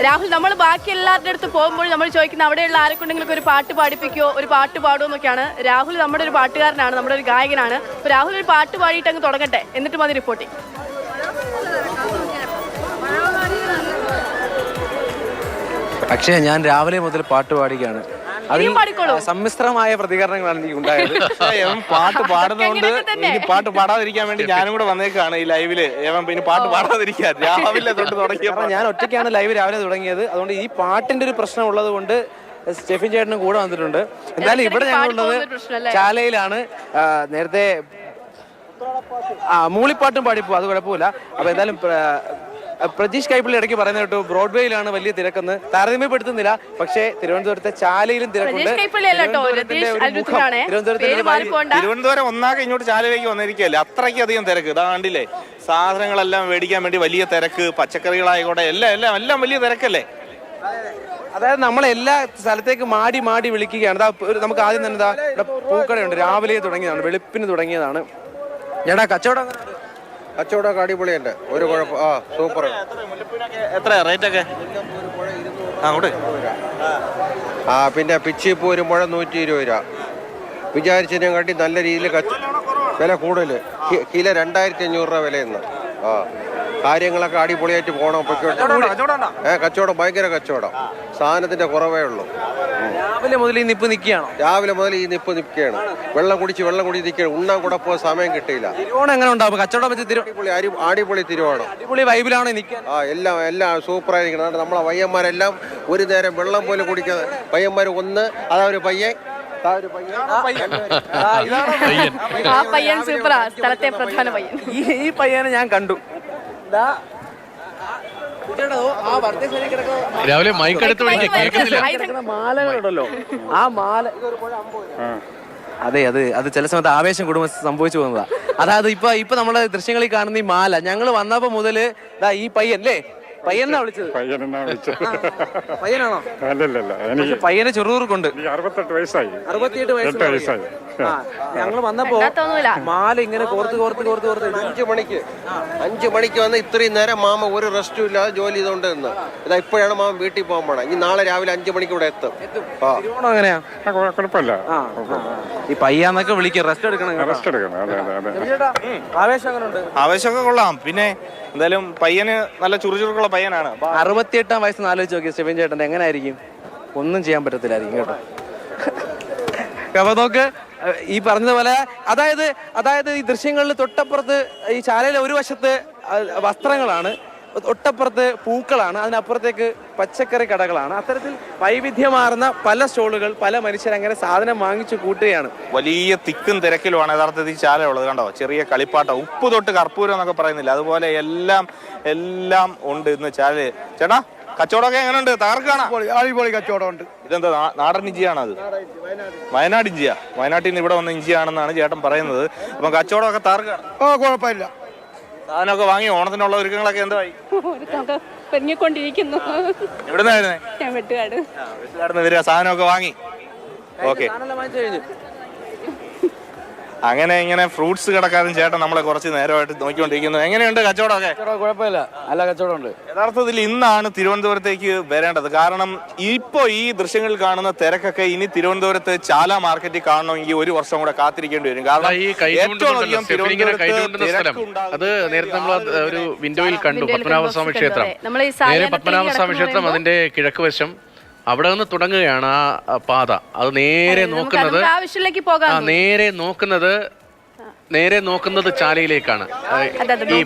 രാഹുൽ, നമ്മൾ ബാക്കി എല്ലാവരുടെ അടുത്ത് പോകുമ്പോൾ നമ്മൾ ചോദിക്കുന്ന അവിടെയുള്ള ആരെക്കൊണ്ടെങ്കിലും ഒരു പാട്ട് പാടിപ്പിക്കോ, ഒരു പാട്ട് പാടുമോ എന്നൊക്കെയാണ്. രാഹുൽ നമ്മുടെ ഒരു പാട്ടുകാരനാണ്, നമ്മുടെ ഒരു ഗായകനാണ്. അപ്പോൾ രാഹുൽ ഒരു പാട്ട് പാടിയിട്ട് അങ്ങ് തുടങ്ങട്ടെ, എന്നിട്ട് മതി റിപ്പോർട്ടിങ്. പക്ഷേ ഞാൻ രാവിലെ മുതൽ പാട്ട് പാടുകയാണ്. അതിൽ സമ്മിശ്രമായ പ്രതികരണങ്ങളാണ് എനിക്ക് ഉണ്ടായത്. പാട്ട് പാടുന്നതുകൊണ്ട് ഇനി പാട്ട് പാടാതിരിക്കാൻ വേണ്ടി ഞാനും കൂടെ വന്നേക്കാണ് ഈ ലൈവില്. പിന്നെ പാട്ട് പാടാതിരിക്കാൻ രാവിലെ തൊട്ട് തുടങ്ങിയപ്പോൾ ഞാൻ ഒറ്റയ്ക്കാണ് ലൈവ് രാവിലെ തുടങ്ങിയത്. അതുകൊണ്ട് ഈ പാട്ടിന്റെ ഒരു പ്രശ്നം ഉള്ളത് കൊണ്ട് സ്റ്റെഫിൻ ചേട്ടനും കൂടെ വന്നിട്ടുണ്ട്. എന്തായാലും ഇവിടെ ഞങ്ങളുള്ളത് ചാലയിലാണ്. നേരത്തെ മൂളിപ്പാട്ടും പാടിപ്പോ, അത് കുഴപ്പമില്ല. അപ്പൊ എന്തായാലും പ്രജീഷ് കൈപ്പിള്ളി ഇടയ്ക്ക് പറയുന്ന കേട്ടു ബ്രോഡ്വേയിലാണ് വലിയ തിരക്കെന്ന്. താരതമ്യപ്പെടുത്തുന്നില്ല, പക്ഷേ തിരുവനന്തപുരത്തെ ചാലയിലും തിരക്കുണ്ട്. തിരുവനന്തപുരം ഒന്നാകെ ഇങ്ങോട്ട് ചാലയിലേക്ക് വന്നിരിക്കുകയല്ലേ, അത്രയ്ക്ക് അധികം തിരക്ക്. ഇതാ കണ്ടില്ലേ, സാധനങ്ങളെല്ലാം മേടിക്കാൻ വേണ്ടി വലിയ തിരക്ക്, പച്ചക്കറികളായിക്കോട്ടെ എല്ലാം വലിയ തിരക്കല്ലേ. അതായത് നമ്മളെല്ലാ സ്ഥലത്തേക്ക് മാടി മാടി വിളിക്കുകയാണ്. നമുക്ക് ആദ്യം തന്നെ ഇവിടെ പൂക്കടയുണ്ട്, രാവിലെ തുടങ്ങിയതാണ്, വെളുപ്പിന് തുടങ്ങിയതാണ്. ചേട്ടാ കച്ചവടം കച്ചവടമൊക്കെ അടിപൊളിയുണ്ട്, ഒരു കുഴപ്പം. സൂപ്പർ. എത്ര റേറ്റ് ഒക്കെ? പിന്നെ പിച്ചിപ്പൂ ഒരു മുഴ 120 രൂപ. വിചാരിച്ചതിനെ കാട്ടി നല്ല രീതിയിൽ വില കൂടുതൽ. കിലോ 2500 രൂപ വിലയെന്ന്. കാര്യങ്ങളൊക്കെ അടിപൊളിയായിട്ട് പോകണം. കച്ചവടം ഭയങ്കര കച്ചവടം, സാധനത്തിന്റെ കുറവേ ഉള്ളൂ. രാവിലെ മുതൽ ഈ നിപ്പ് നിൽക്കുകയാണ്. രാവിലെ മുതൽ ഈ നിപ്പ് നിൽക്കുകയാണ്. വെള്ളം കുടിച്ച് നിൽക്കുകയാണ്. ഉണ്ണാൻ കൂടെ പോകാൻ സമയം കിട്ടിയില്ല. തിരുവോണം എങ്ങനെ ഉണ്ടാവും? കച്ചവടം വെച്ച് അടിപൊളി തിരുവോണം, അടിപൊളി വൈബിലാണ് നിൽക്കുക. എല്ലാം സൂപ്പറായിരിക്കണം. നമ്മളെ പയ്യന്മാരെല്ലാം ഒരു നേരം വെള്ളം പോലും കുടിക്കാതെ പയ്യന്മാർ ഒന്ന്, അതാ ഒരു പയ്യൻ, ആ പയ്യൻ സൂപ്പറാ, സ്ഥലത്തെ പ്രധാന പയ്യൻ. ഈ പയ്യനെ ഞാൻ കണ്ടു. രാവിലെ മൈക്കെടുത്ത് മാലകളുണ്ടല്ലോ, ആ മാല. അതെ, അത് ചില സമയത്ത് ആവേശം കുടുംബം സംഭവിച്ചു പോകുന്നതാ. അതായത് ഇപ്പൊ നമ്മളെ ദൃശ്യങ്ങളിൽ കാണുന്ന ഈ മാല, ഞങ്ങൾ വന്നപ്പോ മുതല് ഈ പയ്യൻ അല്ലേ, പയ്യനാ വിളിച്ചത്. പയ്യനാണോ? പയ്യന് ചെറുതൂർക്കുണ്ട്. 68 വയസ്സായി. ഞങ്ങൾ വന്നപ്പോ മാല ഇങ്ങനെ കോർത്ത് 5 മണിക്ക് വന്ന് ഇത്രയും നേരം മാമ ഒരു റെസ്റ്റും ഇല്ലാതെ ജോലി ചെയ്തോണ്ട് നിന്ന്. ഇതാ ഇപ്പോഴാണ് മാമ വീട്ടിൽ പോകാൻ പോണേ. ഇനി നാളെ രാവിലെ 5 മണിക്ക് ഇവിടെ എത്തും. അങ്ങനെയാ? കുഴപ്പമില്ല. ഈ പയ്യാന്നൊക്കെ വിളിക്കും, റെസ്റ്റ് എടുക്കണം. ആവേശമൊക്കെ കൊള്ളാം. പിന്നെ എന്തായാലും പയ്യന് നല്ല ചുറുചുറുക്കുള്ള പയ്യനാണ്. 68 വയസ്സ് ആലോചിച്ച് നോക്കി സ്റ്റെഫിൻ ചേട്ടൻ എങ്ങനെയായിരിക്കും? ഒന്നും ചെയ്യാൻ പറ്റത്തില്ലായിരിക്കും കേട്ടോ. അപ്പൊ നോക്ക്, ഈ പറഞ്ഞതുപോലെ അതായത് ഈ ദൃശ്യങ്ങളിൽ തൊട്ടപ്പുറത്ത് ഈ ചാലയിലെ ഒരു വശത്ത് വസ്ത്രങ്ങളാണ്, തൊട്ടപ്പുറത്ത് പൂക്കളാണ്, അതിനപ്പുറത്തേക്ക് പച്ചക്കറി കടകളാണ്. അത്തരത്തിൽ വൈവിധ്യമാർന്ന പല സ്റ്റോളുകൾ, പല മനുഷ്യർ അങ്ങനെ സാധനം വാങ്ങിച്ചു കൂട്ടുകയാണ്. വലിയ തിക്കും തിരക്കിലുമാണ് യഥാർത്ഥത്തിൽ ചാല ഉള്ളത്. കണ്ടോ, ചെറിയ കളിപ്പാട്ടം, ഉപ്പ് തൊട്ട് കർപ്പൂരം എന്നൊക്കെ പറയുന്നില്ല, അതുപോലെ എല്ലാം ഉണ്ട് ഇന്ന് ചാല. ചേട്ടാ, കച്ചവടമൊക്കെ എങ്ങനെയുണ്ട്? തകർക്കാണ്. അടിപൊളി കച്ചവടം ഉണ്ട്. ഇതെന്താ നാടൻ ഇഞ്ചിയാണ്? അത് വയനാട് ഇഞ്ചിയാ? വയനാട്ടിൽ നിന്ന് ഇവിടെ വന്ന ഇഞ്ചിയാണെന്നാണ് ചേട്ടൻ പറയുന്നത്. അപ്പം കച്ചവടമൊക്കെ തകർക്കാണ്. കുഴപ്പമില്ല. സാധനമൊക്കെ വാങ്ങി ഓണത്തിനുള്ള ഒരുക്കങ്ങളൊക്കെ എന്തായി? എവിടുന്നായിരുന്നേ? വെട്ടുകാടുന്ന് വരിക. സാധനമൊക്കെ വാങ്ങി. ഓക്കെ. അങ്ങനെ ഇങ്ങനെ ഫ്രൂട്ട്സ് കടക്കാരൻ ചേട്ടൻ നമ്മളെ കുറച്ച് നേരമായിട്ട് നോക്കിക്കൊണ്ടിരിക്കുന്നു. എങ്ങനെയുണ്ട് കച്ചവടമൊക്കെ? കുഴപ്പമില്ല, നല്ല കച്ചവടമുണ്ട്. യഥാർത്ഥത്തിൽ ഇന്നാണ് തിരുവനന്തപുരത്തേക്ക് വരേണ്ടത്. കാരണം ഇപ്പോ ഈ ദൃശ്യങ്ങളിൽ കാണുന്ന തിരക്കൊക്കെ ഇനി തിരുവനന്തപുരത്ത് ചാല മാർക്കറ്റിൽ കാണണമെങ്കിൽ 1 വർഷം കൂടെ കാത്തിരിക്കേണ്ടി വരും. കാരണം അത് നേരത്തെ നമ്മൾ ഒരു വിൻഡോയിൽ കണ്ടു, പത്മനാഭസ്വാമി ക്ഷേത്രം. പത്മനാഭസ്വാമി ക്ഷേത്രം അതിന്റെ കിഴക്ക് വശം, അവിടെ നിന്ന് തുടങ്ങുകയാണ് ആ പാത. അത് നേരെ നോക്കുന്നത് ചാലയിലേക്കാണ്. ഈ